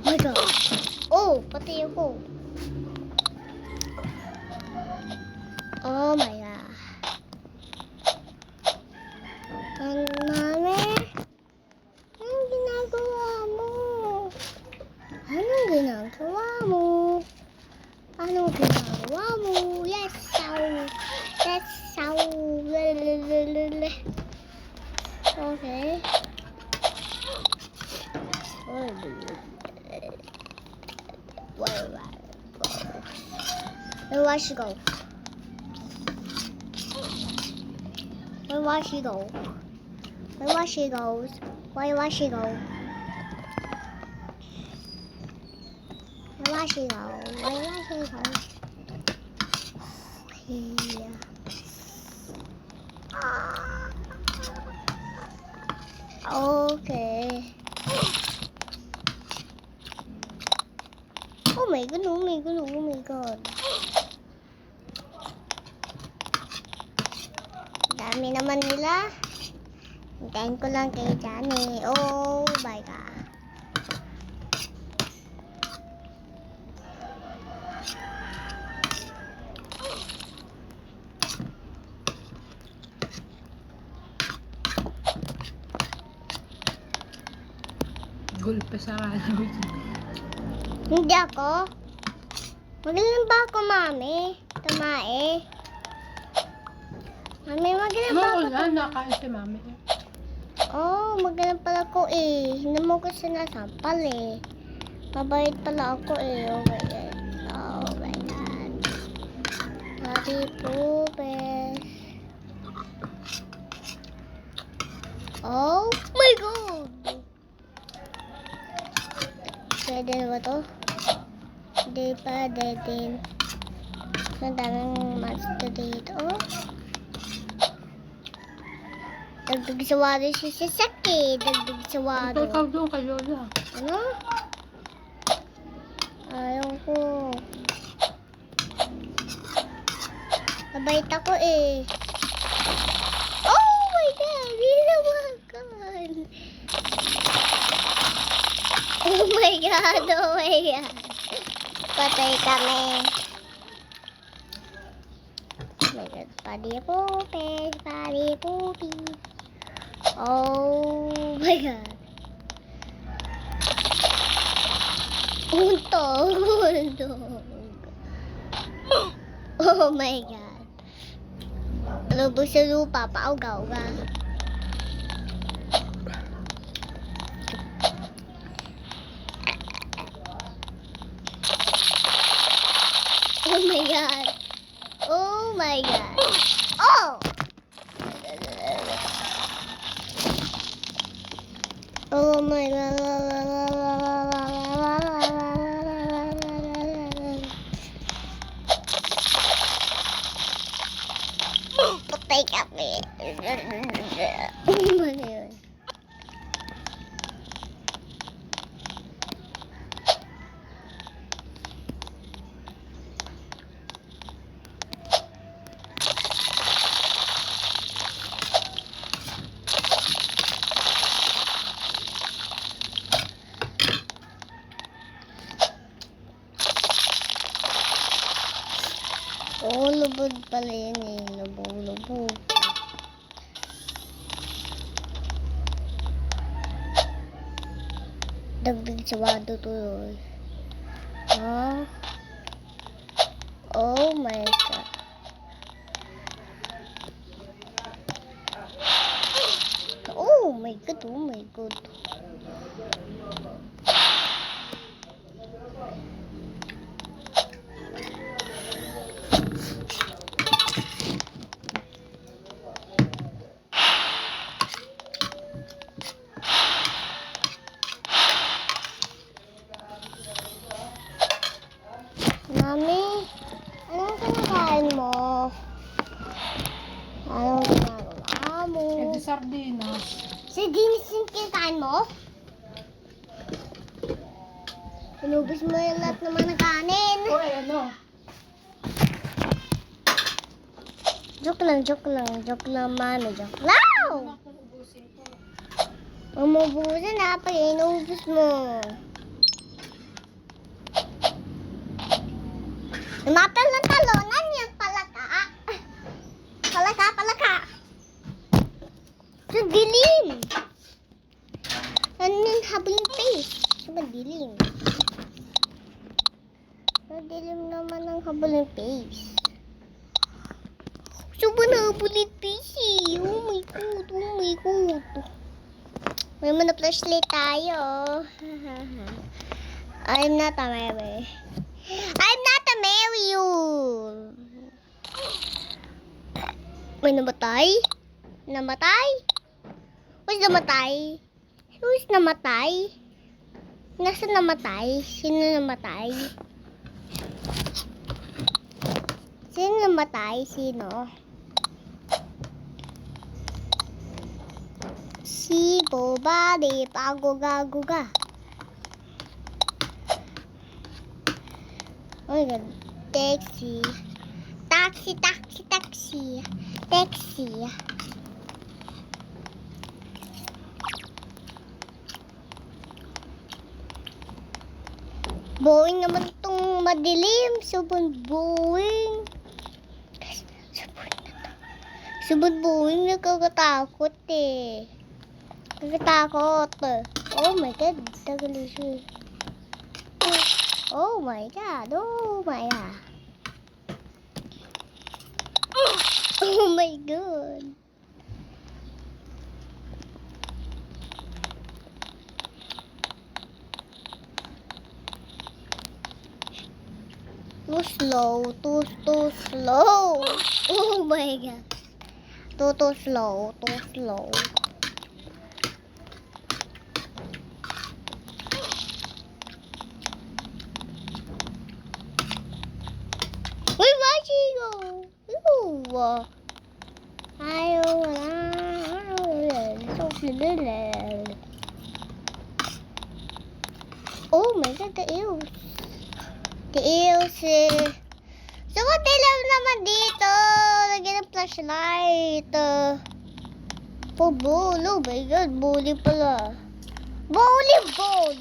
my God. Oh, pati ako. Oh my God. Mami, anong ginagawa mo? Anong ginagawa mo? Anong ginagawa mo? Yes, so. That's so. Okay. Where she go? Where she go? Where she goes? Where she go? Where she go? Where she go? Here. Okay. Oh my God, oh my God, oh my God. Dami naman nila. Hintayin ko lang kay Johnny. Oh my God. Gulpe sa rayo. Hindi ako. Magaling ba ako, Mami? Tamae. Mami, magaling ba ako? Maulan, nakain si mami. Oh, magaling pala ako eh. Hindi mo ko sinasampal eh. Mabait pala ako eh. Oh my God. Oh my God. Pati pupes. Oh my God. Pwede na ba to? Hindi pa, din. Ang daming master dito. Dagdag sa wado si Sasaki. Dagdag sa wado. Ito ikaw doon kay Lola. Ano? Ayaw ko. Mabait ako eh. Oh my God! Hinawakan! Oh my God! Oh my God! Patay kami. Oh my God. Padi-pupis. Padi-pupis. Oh my God. Untog. Oh my God. Lubog sa lupa. Paugaw-ga. Oh my God. Oh my God. Oh! Oh my God. Patay kami. Oh my God. Oh, lubog pala yun eh. Lubog. Dagdag sa wado tuloy. Huh? Oh my God. Oh my God, oh my God. Mami, anong kinakain mo? Anong ginagawa mo? Eh, di sardinas. Si Dinis yung kinakain mo? Inubos mo yung lahat naman ng kanin. O, ano? Joke lang, Mami. Joke lang! Umubusin na pag inubos mo. Mapel ng talonan yan, palaka. Palaka. Sa dilim. Ano yung habling face? Sa dilim. Sa dilim naman ang habling face. Suba na habling face eh. Oh my God. May mga flashlight tayo. I'm not a Mary. You. May namatay? Who's namatay? Nasaan namatay? Sino namatay? Sino? Si Boba de Pagoga. Oh my God. Taxi. Boring naman itong madilim. Subon boring. Nakakatakot eh. Oh my God. Tagali siya. Oh my God. Oh my God. Too slow. Oh my God. Too slow. Where was she go? Oh my God, the eels. So what dilaw naman dito? Lagyan ng flashlight. Oh my God, bowling pala. Bowling ball.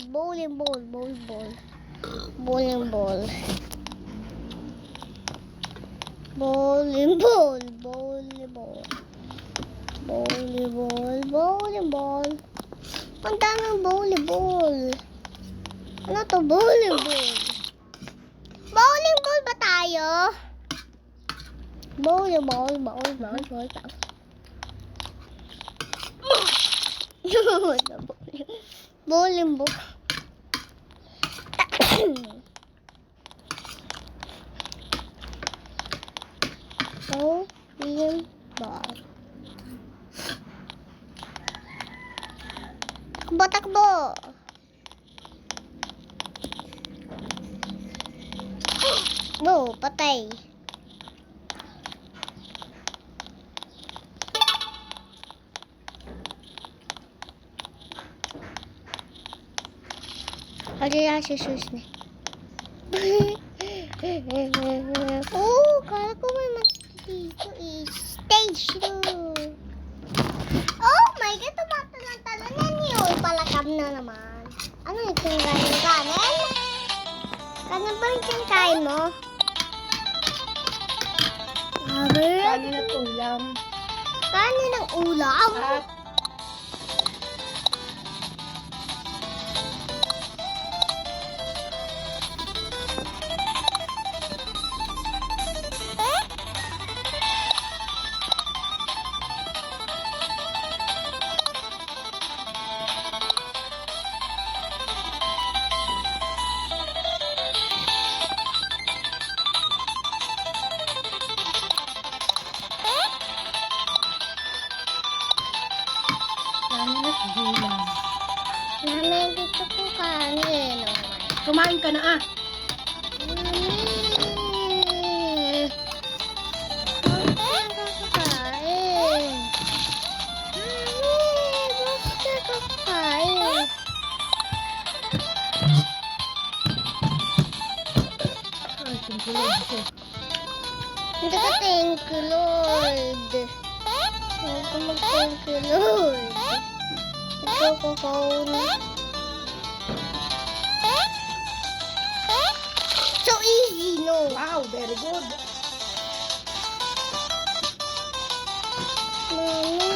Ang daming volleyball. Ano to, volleyball? Bowling ball ba tayo? Volleyball. Bowling ball. Bowling ball. Takbo. No, patay. Kaya si sus ni. Oh, kala ko may dito is stage 2. Oh my God, tumatalon yan yun. Palakam na naman. Ano yung tingayin mo? Kanin? Kanin ba yung tingayin mo? Kanin at ulam. Kanin ng ulam? At ulam. Mami, dito po kanin. Kumain ka na ah. Mami. Basta kakain. Ay, tungkulog ko. Hindi ka thank you, Lord. Huwag ka mag-thank you, Lord. Ikaw ko So easy, no? Wow. Wow, very good. Mami,